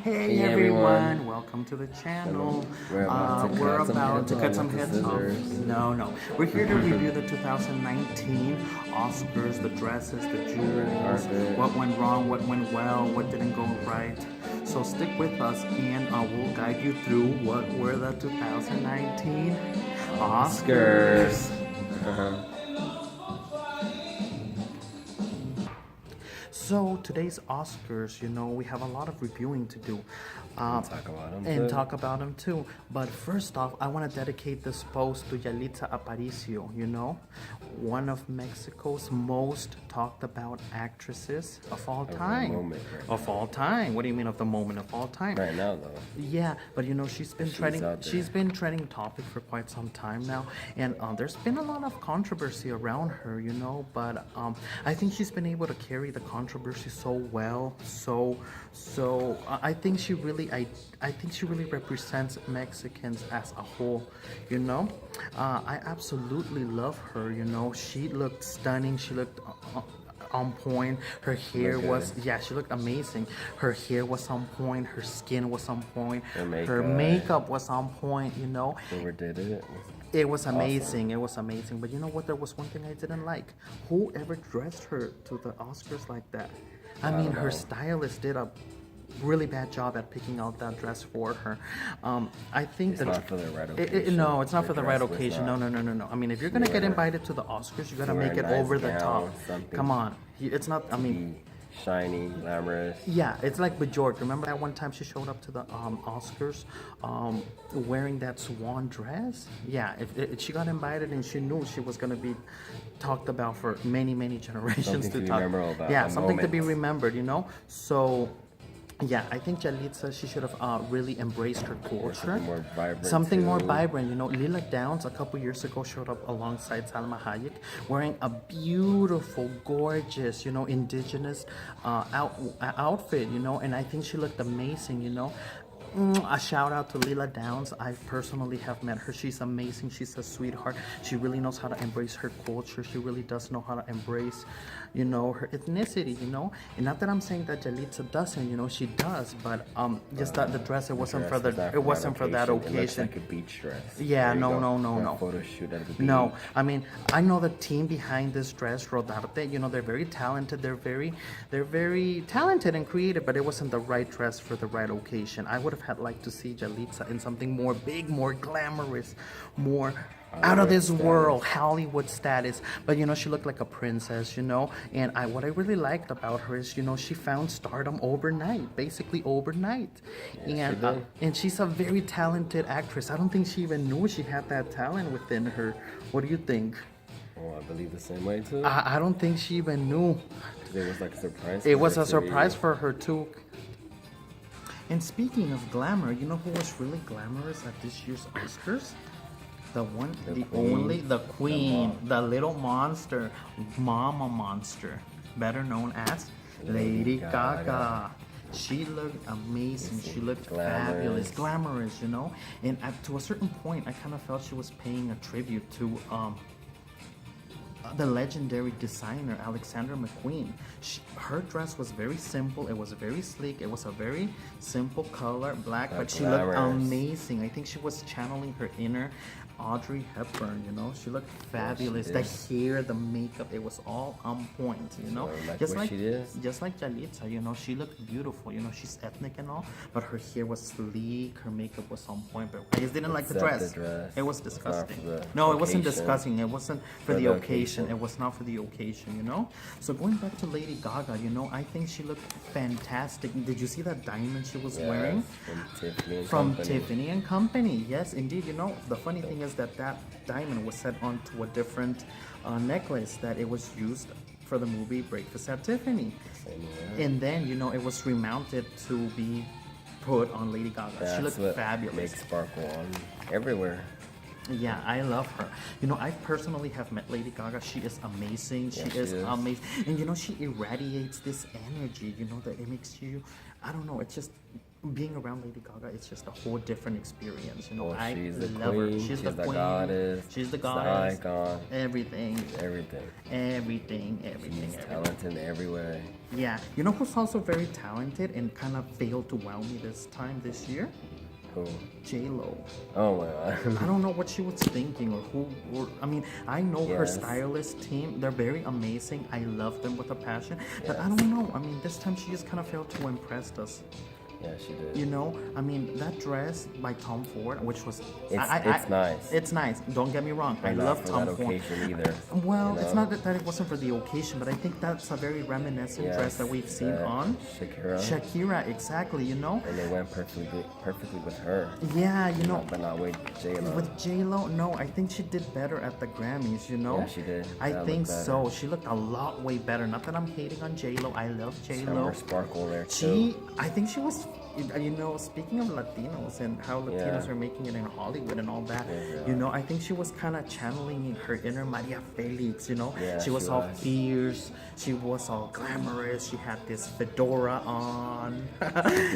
Hey everyone, welcome to the channel. We're about to cut some heads off. No. We're here to review the 2019 Oscars, the dresses, the jewels, what went wrong, what went well, what didn't go right. So stick with us and we'll guide you through what were the 2019 Oscars. So today's Oscars, we have a lot of reviewing to do. Talk about them too. But first off, I want to dedicate this post to Yalitza Aparicio, one of Mexico's most talked about actresses of all time. Of all time. What do you mean of the moment of all time? Right now though. Yeah, but she's been trending topic for quite some time now, and there's been a lot of controversy around her, but I think she's been able to carry the controversy so well. So I think she really represents Mexicans as a whole. I absolutely love her. She looked stunning. She looked on point. Her hair she looked amazing. Her hair was on point. Her skin was on point. Her makeup was on point. Whoever did it. It was amazing. Awesome. It was amazing. But you know what? There was one thing I didn't like. Whoever dressed her to the Oscars like that? I mean, her stylist did a really bad job at picking out that dress for her. I think it's not for the right occasion. No, it's not for the right occasion. No. I mean, if you're gonna get invited to the Oscars, you gotta make it over the top. Come on, it's not. I mean, shiny, glamorous. Yeah, it's like with George. Remember that one time she showed up to the Oscars wearing that swan dress? Yeah, if she got invited and she knew she was gonna be talked about for many generations to talk about. Yeah, something to be remembered. So. Yeah, I think Yalitza, she should have really embraced her culture. Something more vibrant. Lila Downs a couple years ago showed up alongside Salma Hayek wearing a beautiful, gorgeous, indigenous outfit, and I think she looked amazing, A shout out to Lila Downs. I personally have met her. She's amazing. She's a sweetheart. She really knows how to embrace her culture. She really does know how to embrace, her ethnicity, And not that I'm saying that Yalitza doesn't, she does, but just that the dress it wasn't for that occasion. It looks like a beach dress. Yeah, no. Photo shoot at the beach. No, I mean, I know the team behind this dress, Rodarte, they're very talented. They're very talented and creative, but it wasn't the right dress for the right occasion. I would have had liked to see Yalitza in something more big, more glamorous, more out of this world, Hollywood status. But she looked like a princess, and what I really liked about her is she found stardom overnight, basically overnight. And she's a very talented actress. I don't think she even knew she had that talent within her. What do you think? Oh, I believe the same way too. I don't think she even knew. It was like a surprise. It was a surprise for her too. And speaking of glamour, who was really glamorous at this year's Oscars? The one, the only, the queen, the little monster, Mama Monster, better known as Lady Gaga. She looked amazing. She looked fabulous, glamorous, And to a certain point, I kind of felt she was paying a tribute to the legendary designer Alexander McQueen. Her dress was very simple. It was very sleek. It was a very simple color, black, but she looked amazing. I think she was channeling her inner Audrey Hepburn. She looked fabulous. The hair, the makeup, it was all on point. Just like Yalitza. She looked beautiful. She's ethnic and all, but her hair was sleek. Her makeup was on point. But I just didn't like the dress. It was disgusting. No, it wasn't disgusting. It wasn't for the occasion. It was not for the occasion. So going back to Lady Gaga, I think she looked fantastic. Did you see that diamond she was wearing? From Tiffany and Company. Yes, indeed. The funny thing is that diamond was set onto a different necklace that it was used for the movie Breakfast at Tiffany. And then, it was remounted to be put on Lady Gaga. She looked fabulous. Makes sparkle on everywhere. Yeah, I love her. I personally have met Lady Gaga. She is amazing. She is amazing. And she irradiates this energy, that it makes you, I don't know, it's just being around Lady Gaga, it's just a whole different experience. You know, Well, I she's the love queen. her. She's the queen. Goddess. She's the She's goddess. the icon. Everything. Everything. Everything. She's talented in every way. Yeah. You know who's also very talented and kind of failed to wow me this year? Who? J-Lo. Oh my god. I don't know what she was thinking I mean, I know her Yes. stylist team, they're very amazing. I love them with a passion. But I Yes. don't know. I mean, this time she just kind of failed to impress us. Yeah, she did. You know, I mean, that dress by Tom Ford, which was... It's nice. It's nice. Don't get me wrong. I But not love for Tom that Ford. occasion either. Well, you it's know? not that it wasn't for the occasion, but I think that's a very reminiscent Yes, dress that we've seen that on Shakira. Shakira, exactly, you know? And it went perfectly with her. Yeah, you know, But not with J-Lo. with J-Lo, no, I think she did better at the Grammys, you know? Yeah, she did. I That think looked so. better. She looked a lot way better. Not that I'm hating on J-Lo. I love Some J-Lo. more sparkle there too. I think she was, you know, speaking of Latinos and how Latinos Yeah. are making it in Hollywood and all that, Yeah. you know, I think she was kind of channeling her inner Maria Felix, you know? Yeah, she was she all was. fierce. She was all glamorous. She had this fedora on.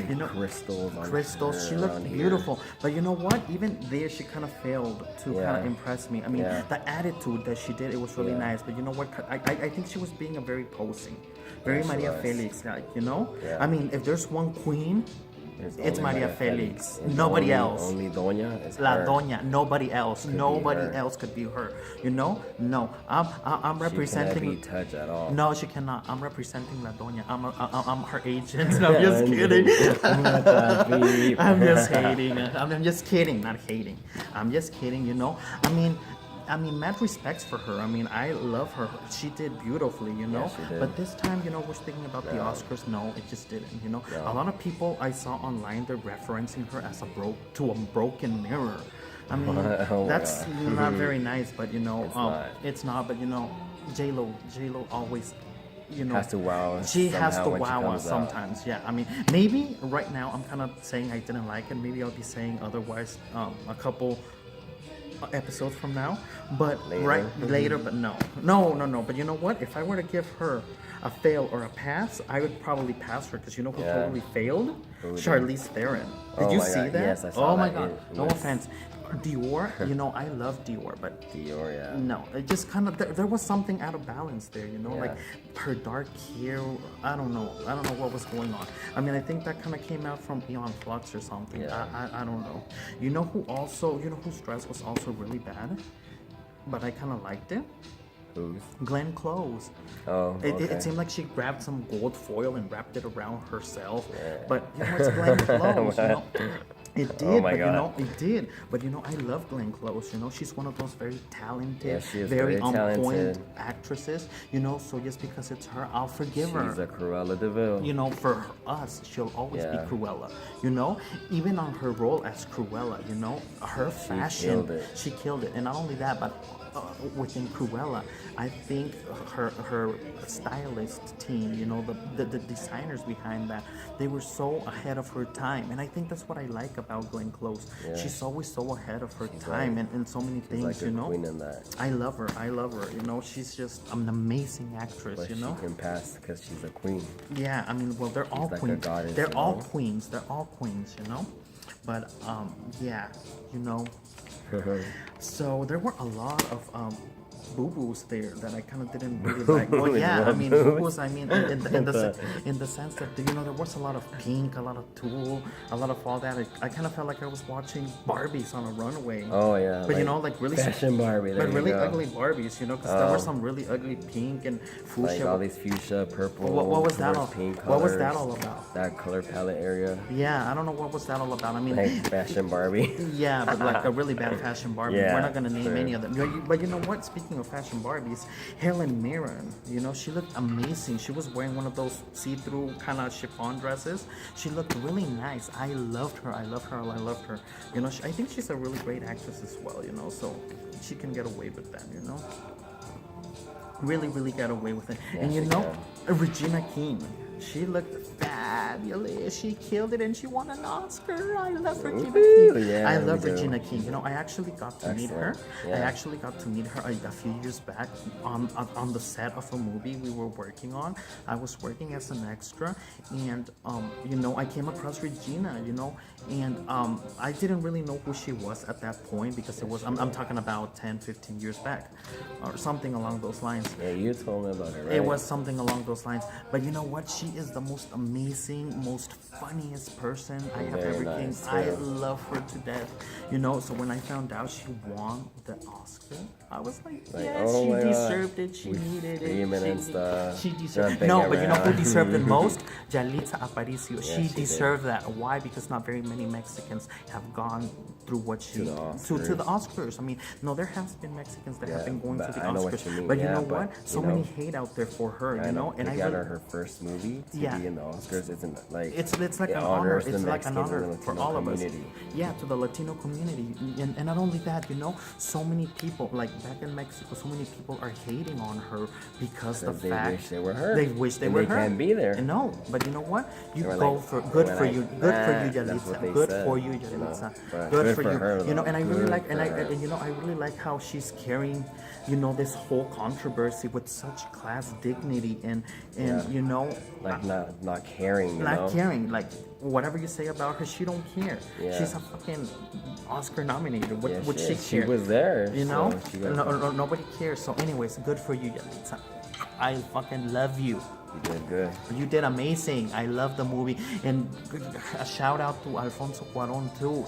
you know, Crystals on crystals. her She looked around here. beautiful. But you know what? Even there, she kind of failed to kind Yeah. of impress me. I mean, Yeah. the attitude that she did, it was really Yeah. nice. But you know what? I think she was being a very posing. Very Yeah, she Maria was. Felix, like, you know? Yeah. I mean, if there's one queen, it's only Maria Felix. And Nobody else. Only Doña is La her. Doña, nobody else. Could be Nobody her. else could be her. You know? No, I'm representing. She cannot be touched at all. No, she cannot. I'm representing La Doña. I'm her agent. No, I'm just kidding. I'm just hating. I'm just kidding. Not hating. I'm just kidding. You know. I mean, mad respects for her. I mean, I love her. She did beautifully, you know. Yeah, she did. But this time, you know, we're speaking about the Oscars. No, it just didn't. You know, No. a lot of people I saw online, they're referencing her as a broken mirror. I mean, Oh my that's God. not very nice. But you know, It's not. it's not. But you know, J-Lo always, you know, Has to wow us she has to somehow when she wow comes us out. sometimes. Yeah, I mean, maybe right now I'm kind of saying I didn't like it. Maybe I'll be saying otherwise a couple episodes from now, but later, but no. But you know what? If I were to give her a fail or a pass, I would probably pass her because you know who Yeah. totally failed? Who did? Charlize Theron. Did Oh you my see God, that? yes, I saw oh my that. god! It No was- offense. Dior, you know, I love Dior, but Dior, yeah. no, it just kind of there was something out of balance there, you know, Yeah. like her dark hair. I don't know what was going on. I mean, I think that kind of came out from Eon Flux or something. Yeah. I don't know. You know whose dress was also really bad, but I kind of liked it. Who's? Glenn Close. Oh, It okay. seemed like she grabbed some gold foil and wrapped it around herself. Yeah. But you know, it's Glenn Close. You know, it did. Oh my but God. you know, it did. But you know, I love Glenn Close. You know, she's one of those very talented, Yeah, she is very very on point talented. actresses. You know, so just because it's her, I'll forgive her. She's a Cruella de Vil. You know, for us, she'll always be Yeah. Cruella. You know, even on her role as Cruella, you know, her fashion, killed it. she killed it. And not only that, but within Cruella, I think her stylist team, you know, the designers behind that, they were so ahead of her time. And I think that's what I like about Glenn Close. Yeah. She's always so ahead of her time like- and so many She's things, like a you know. queen in that. I love her. You know, she's just an amazing actress, But you know. she can pass because she's a queen. Yeah, I mean, well, they're all like a queens. goddess, They're you all know? queens. They're all queens, you know. But yeah, you know. So there were a lot of boo-boos there that I kind of didn't really like. Well, yeah, I mean, boo-boos. I mean, in the sense that you know there was a lot of pink, a lot of tulle, a lot of all that. I kind of felt like I was watching Barbies on a runway. Oh yeah. But you know, like really fashion Barbie. There but you really go. ugly Barbies, you know, because there were some really ugly pink and fuchsia. Like all these fuchsia, purple. What was that towards all? Pink What was that colors, all about? That color palette area. Yeah, I don't know what was that all about. I mean, Like fashion Barbie. yeah, but like a really bad fashion Barbie. Yeah, We're not gonna name true. any of them. But you know what? Speaking of fashion Barbies, Helen Mirren, you know, she looked amazing. She was wearing one of those see-through kind of chiffon dresses. She looked really nice. I loved her. I loved her. You know, I think she's a really great actress as well. You know, so she can get away with that. You know, really get away with it. Yeah, And you she know, Regina King, she looked fabulous. She killed it and she won an Oscar. I love Regina King. Yeah, I love we do. Regina King. You know, I actually got to meet her. Yeah. I actually got to meet her a few years back on the set of a movie we were working on. I was working as an extra, and you know, I came across Regina, you know, and I didn't really know who she was at that point because it was I'm talking about 10, 15 years back or something along those lines. Yeah, you told me about it, right? It was something along those lines. But you know what? She is the most amazing, most funniest person I have Very ever nice, seen. I too. love her to death. You know, so when I found out she won the Oscar, I was like, yes, oh she my God. deserved it. She needed Screaming it. and stuff. She deserved Jumping No, but you know who around. deserved it most? Yalitza Aparicio. Yeah, she she deserved that. Why? Because not very many Mexicans have gone through what she To the to the Oscars. I mean, no, there has been Mexicans that have been going to but the I know what Oscars. you mean. But you Yeah, know but, what? So you know, many hate out there for her, you know, and I got her first movie to Yeah. be in the Oscars. Isn't like it's like it an honor. honors the It's like an Mexican and honor for Latino all of us. community. Yeah, to the Latino community, and not only that, you know, so many people like back in Mexico, so many people are hating on her because the They fact wish they were her. they wish they And were they her. can't be there. No, but you know what? You They were go like- for they good were for like, you, good for "Nah," you, that's what Yalitza. they Good said, for you, you know, Yalitza. but Good good for for you. her, You know, though. and I really Good like, and for her. you know, I really like how she's carrying, you know, this whole controversy with such class, dignity, and you know, Like not caring, you know? not caring. Like whatever you say about her, she don't care. Yeah. She's a fucking Oscar nominated. What Yeah, would she she care? was there. You know, so she got- nobody cares. So, anyways, good for you, Yalitza. I fucking love you. You did good. You did amazing. I love the movie, and a shout out to Alfonso Cuarón too.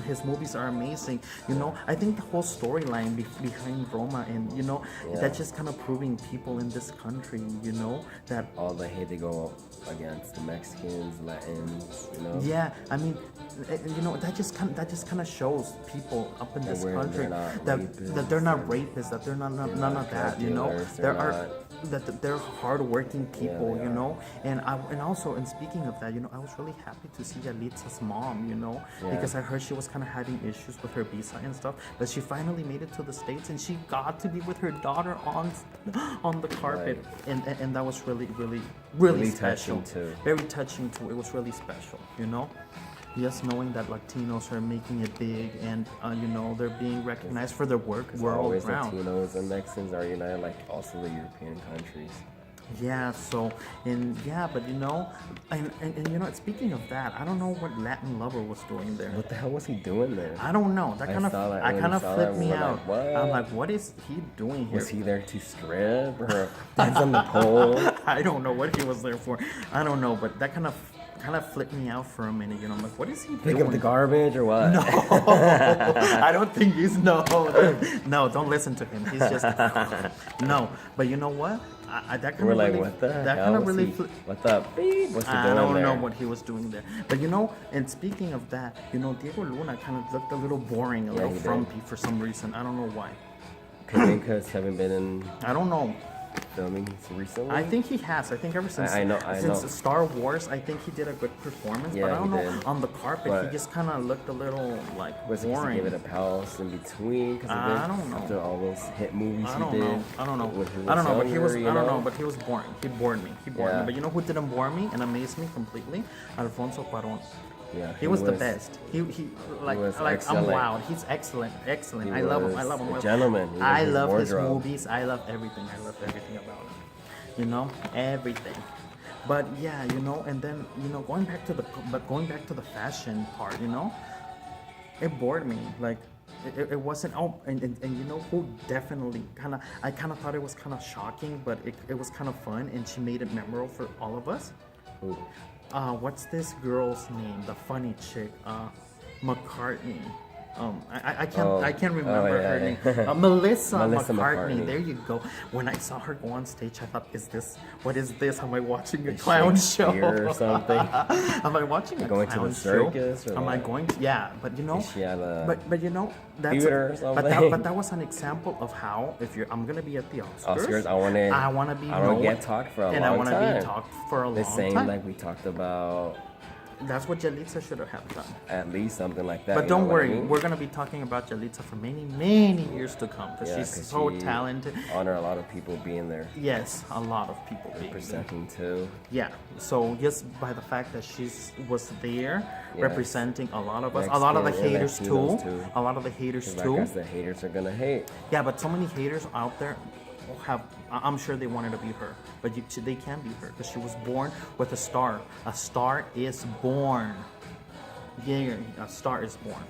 His movies are amazing. You know, I think the whole storyline behind Roma, and you know, that's just kind of proving people in this country, you know, that All the hate they go against the Mexicans, Latins, you know? yeah, I mean, you know, that just kind of shows people up in this we're- country they're not that rapists they're not rapists, that they're not none not of that, drug you know. dealers, There they're are not- that they're hardworking people, they you are. know. And also, and speaking of that, you know, I was really happy to see Yalitza's mom, you know, because I heard she was kind of having issues with her visa and stuff, but she finally made it to the States and she got to be with her daughter on the carpet, and that was really special. touching, too. Very touching too. It was really special, you know. Just knowing that Latinos are making it big, and you know, they're being recognized for their work world Always round. Latinos and Mexicans are united, like also the European countries. Yeah. So, and yeah, but you know, and you know, speaking of that, I don't know what Latin Lover was doing there. What the hell was he doing there? I don't know. That I kind of saw that I when kind I of saw flipped that, me we were out. like, what? I'm like, what is he doing here? Was he there to strip or dance on the pole? I don't know what he was there for. I don't know, but that kind of flipped me out for a minute. You know, I'm like, what is he Pick doing? up the garbage or what? No, I don't think he's no. Don't listen to him. He's just no. But you know what? That kind We're of like, really, what the that hell? kind of Was really. he, what the beep? What's he doing I don't there? know what he was doing there. But you know, and speaking of that, you know, Diego Luna kind of looked a little boring, a little he did. frumpy for some reason. I don't know why. Because haven't been in I don't know. filming recently. I think he has. I think ever since I know. Star Wars, I think he did a good performance. Yeah, but I don't he know. did. On the carpet, But- he just kind of looked a little like Was it because boring. he gave it a pause in between? Cause of I it? don't know. After all those hit movies I he don't did. know. I don't know. when he I don't know. But he was. younger, I don't you know. But he was boring. He bored me. He bored me. Yeah. But you know who didn't bore me and amaze me completely? Alfonso Cuarón. Yeah, He was the best. He like was I'm excellent. wild. He's excellent. Excellent. He I love him. was I love him. a gentleman. Even I his love his wardrobe. movies. I love everything. I love everything about him. You know, everything. But yeah, you know, and then you know, going back to the fashion part, you know, it bored me. Like it wasn't. Oh, and you know who definitely I kind of thought it was kind of shocking, but it was kind of fun, and she made it memorable for all of us. Ooh. What's this girl's name? The funny chick, McCartney. I can't remember yeah, her yeah. name. Melissa Melissa McCartney. McCartney. There you go. When I saw her go on stage, I thought, what is this? Am I watching a clown show? Shakespeare or something? Am I watching a Going to the clown circus show? or Am I what? going to? Yeah, but you know. Is she at a But you know that's theater or but something? that was an example of how I'm gonna be at the Oscars. Oscars? I want to be I don't known, get talked for a and long I want to time. be talked for a The long same time. like we talked about That's what Yalitza should have done. At least something like that. But don't worry, we're gonna be talking about Yalitza for many, many years to come because she's so talented. Honor a lot of people being there. Yes, a lot of people representing too. Yeah. So just by the fact that she was there, representing a lot of us, Mexican, a lot of the haters too. A lot of the haters too. too. Because the haters are gonna hate. Yeah, but so many haters out there I'm sure they wanted to be her, but they can't be her because she was born with a star. A star is born. Yeah, a star is born.